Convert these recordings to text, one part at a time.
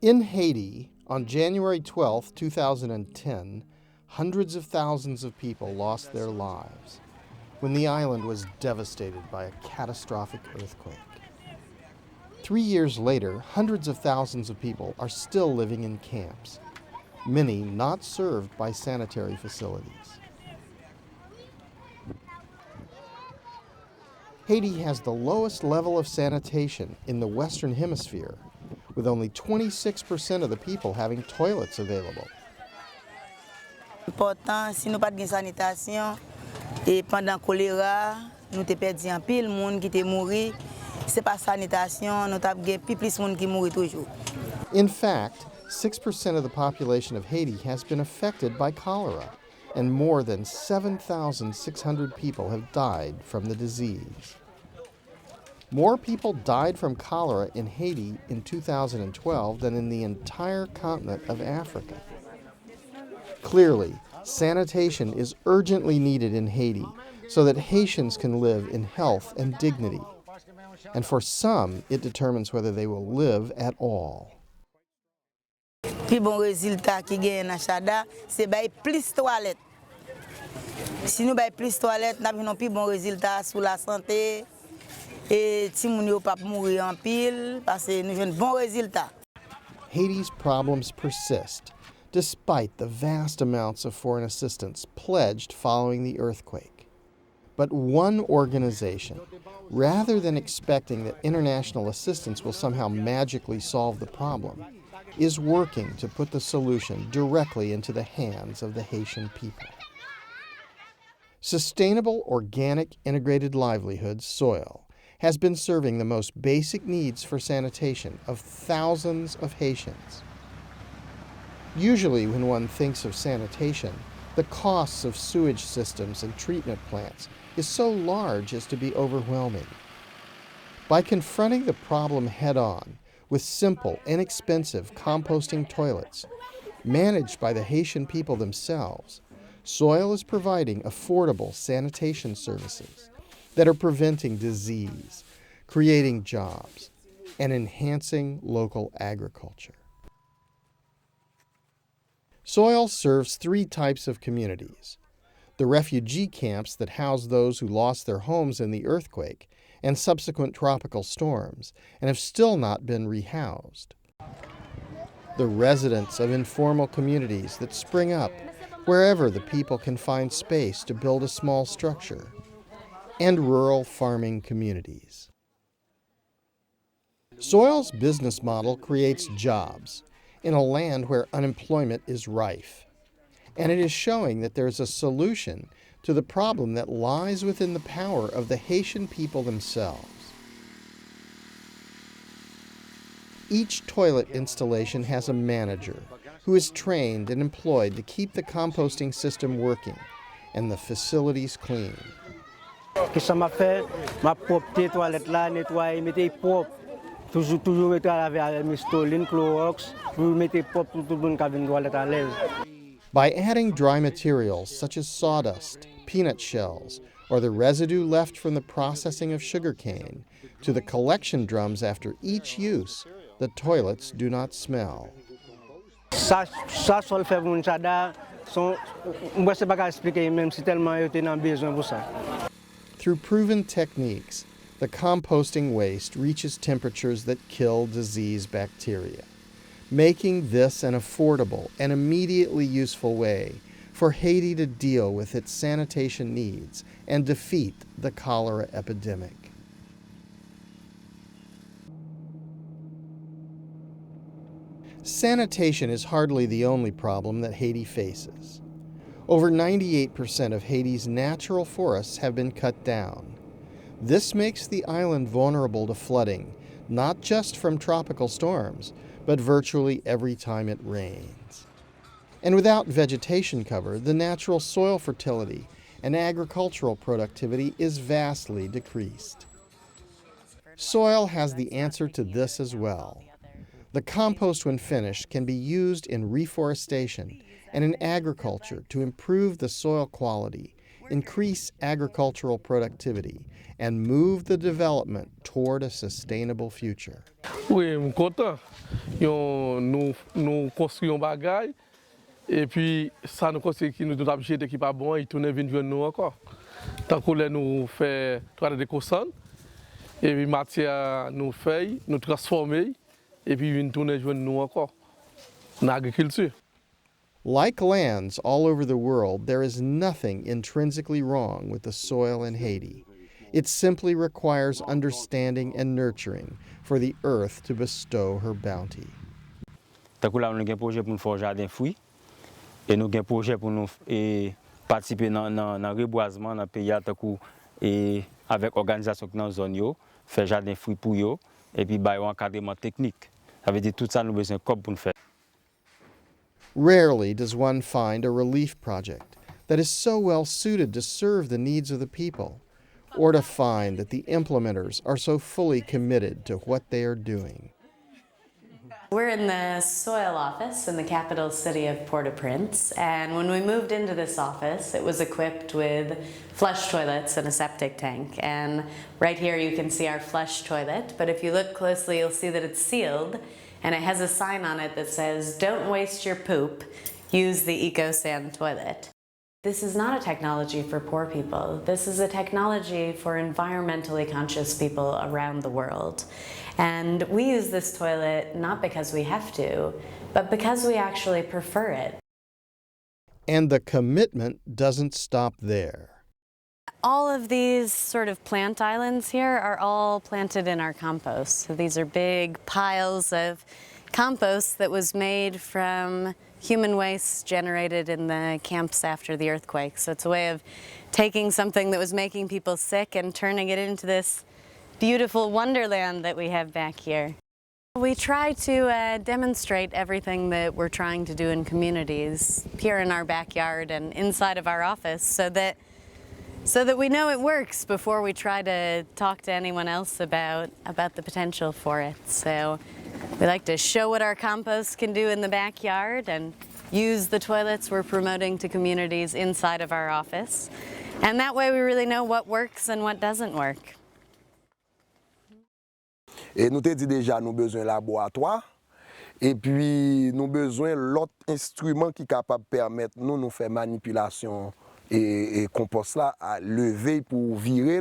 In Haiti, on January 12, 2010, hundreds of thousands of people lost their lives when the island was devastated by a catastrophic earthquake. 3 years later, hundreds of thousands of people are still living in camps, many not served by sanitary facilities. Haiti has the lowest level of sanitation in the Western Hemisphere, with only 26% of the people having toilets available. Important, si nous pas de sanitation, et pendant cholera, nous te perdu en pile monde qui te mouri. C'est pas sanitation, nous t'a gen plus monde qui mouri toujours. In fact, 6% of the population of Haiti has been affected by cholera, and more than 7,600 people have died from the disease. More people died from cholera in Haiti in 2012 than in the entire continent of Africa. Clearly, sanitation is urgently needed in Haiti so that Haitians can live in health and dignity. And for some, it determines whether they will live at all. Plus bon résultat qui gagne dans Chada, c'est bay plus toilette. Si nous bay plus toilette, nous avons plus bon résultat sur la santé. Et si nous ne pas mourir en pile, parce que nous avons un bon résultat. Haiti's problems persist, despite the vast amounts of foreign assistance pledged following the earthquake. But one organization, rather than expecting that international assistance will somehow magically solve the problem, is working to put the solution directly into the hands of the Haitian people. Sustainable Organic Integrated Livelihoods, SOIL, has been serving the most basic needs for sanitation of thousands of Haitians. Usually, when one thinks of sanitation, the costs of sewage systems and treatment plants is so large as to be overwhelming. By confronting the problem head-on with simple, inexpensive composting toilets, managed by the Haitian people themselves, SOIL is providing affordable sanitation services that are preventing disease, creating jobs, and enhancing local agriculture. SOIL serves 3 types of communities: the refugee camps that house those who lost their homes in the earthquake and subsequent tropical storms and have still not been rehoused; the residents of informal communities that spring up wherever the people can find space to build a small structure; and rural farming communities. SOIL's business model creates jobs in a land where unemployment is rife, and it is showing that there is a solution to the problem that lies within the power of the Haitian people themselves. Each toilet installation has a manager who is trained and employed to keep the composting system working and the facilities clean. Que ça m'a fait, ma propre toilette là, nettoyer, mettre propre. Toujours mettre avec Mistoline, Clorox, pour mettre propre pour tout le monde qui a une toilette à l'aise. By adding dry materials such as sawdust, peanut shells, or the residue left from the processing of sugarcane to the collection drums after each use, the toilets do not smell. Ça seul fait mon chada, moi c'est pas expliquer même si tellement eu dans besoin pour ça. Through proven techniques, the composting waste reaches temperatures that kill disease bacteria, making this an affordable and immediately useful way for Haiti to deal with its sanitation needs and defeat the cholera epidemic. Sanitation is hardly the only problem that Haiti faces. Over 98% of Haiti's natural forests have been cut down. This makes the island vulnerable to flooding, not just from tropical storms, but virtually every time it rains. And without vegetation cover, the natural soil fertility and agricultural productivity is vastly decreased. SOIL has the answer to this as well. The compost, when finished, can be used in reforestation and in agriculture to improve the soil quality, increase agricultural productivity, and move the development toward a sustainable future. Oui, je suis content. Nous construisons des bagages et puis ça nous conseille qui nous doit jeter qui pas bon et tourner venir nous encore. Tant que nous fait travail de cosson et puis matière nous fait, nous transformer et puis nous tourner nous encore dans l'agriculture. Like lands all over the world, there is nothing intrinsically wrong with the soil in Haiti. It simply requires understanding and nurturing for the earth to bestow her bounty. Nous avons un projet pour nous faire un jardin fruits et nous avons un projet pour nous participer dans le reboisement dans le pays avec l'organisation dans la zone, faire un jardin fruits pour eux et puis un encadrement technique. Ça veut dire tout ça, nous avons besoin de pour nous faire. Rarely does one find a relief project that is so well suited to serve the needs of the people, or to find that the implementers are so fully committed to what they are doing. We're in the soil office in the capital city of Port-au-Prince, and when we moved into this office, it was equipped with flush toilets and a septic tank. And right here you can see our flush toilet, but if you look closely you'll see that it's sealed, and it has a sign on it that says, "Don't waste your poop, use the EcoSan toilet." This is not a technology for poor people. This is a technology for environmentally conscious people around the world. And we use this toilet not because we have to, but because we actually prefer it. And the commitment doesn't stop there. All of these sort of plant islands here are all planted in our compost. So these are big piles of compost that was made from human waste generated in the camps after the earthquake. So it's a way of taking something that was making people sick and turning it into this beautiful wonderland that we have back here. We try to demonstrate everything that we're trying to do in communities here in our backyard and inside of our office so that we know it works before we try to talk to anyone else about the potential for it. So we like to show what our compost can do in the backyard and use the toilets we're promoting to communities inside of our office. And that way we really know what works and what doesn't work. Et nous te dit déjà nous besoin laboratoire et puis nous besoin l'autre instrument qui est capable de permettre nous faire manipulation et compost là à lever pour virer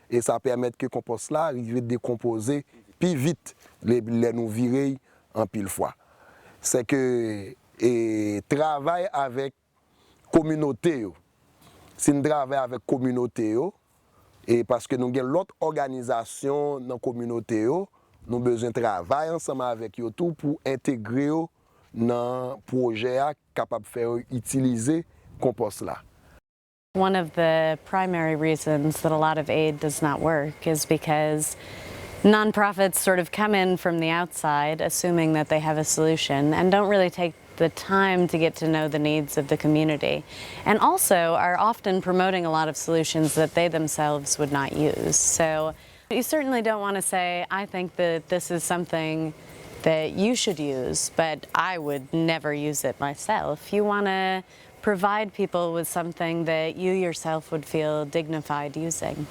et ça permet que compost là arrive à décomposer plus vite les nous virer en pile fois. C'est que travail avec communauté. Si nous travaillons avec communauté et parce que nous avons l'autre organisation dans la communauté, nous avons besoin de travailler ensemble avec eux tout pour intégrer dans le projet capable de faire utiliser compost là. One of the primary reasons that a lot of aid does not work is because nonprofits sort of come in from the outside assuming that they have a solution and don't really take the time to get to know the needs of the community, and also are often promoting a lot of solutions that they themselves would not use. So you certainly don't want to say, I think that this is something that you should use, but I would never use it myself. You want to provide people with something that you yourself would feel dignified using.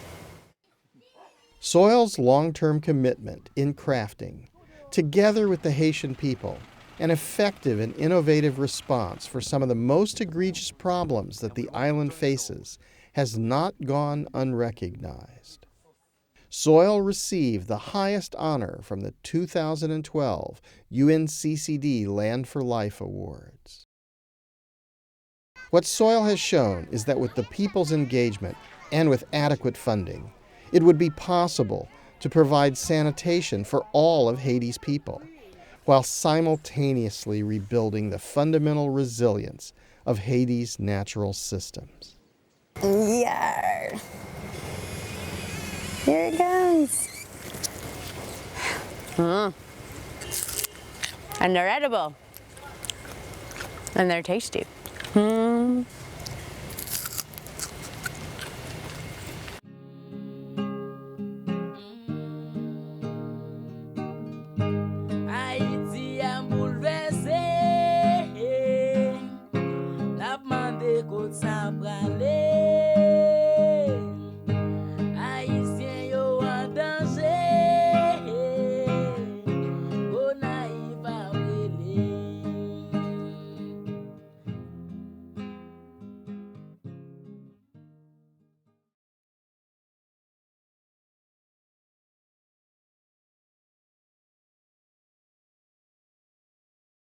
Soil's long-term commitment in crafting, together with the Haitian people, an effective and innovative response for some of the most egregious problems that the island faces, has not gone unrecognized. Soil received the highest honor from the 2012 UNCCD Land for Life Awards. What Soil has shown is that with the people's engagement and with adequate funding, it would be possible to provide sanitation for all of Haiti's people, while simultaneously rebuilding the fundamental resilience of Haiti's natural systems. Yeah. Here it comes. And they're edible. And they're tasty.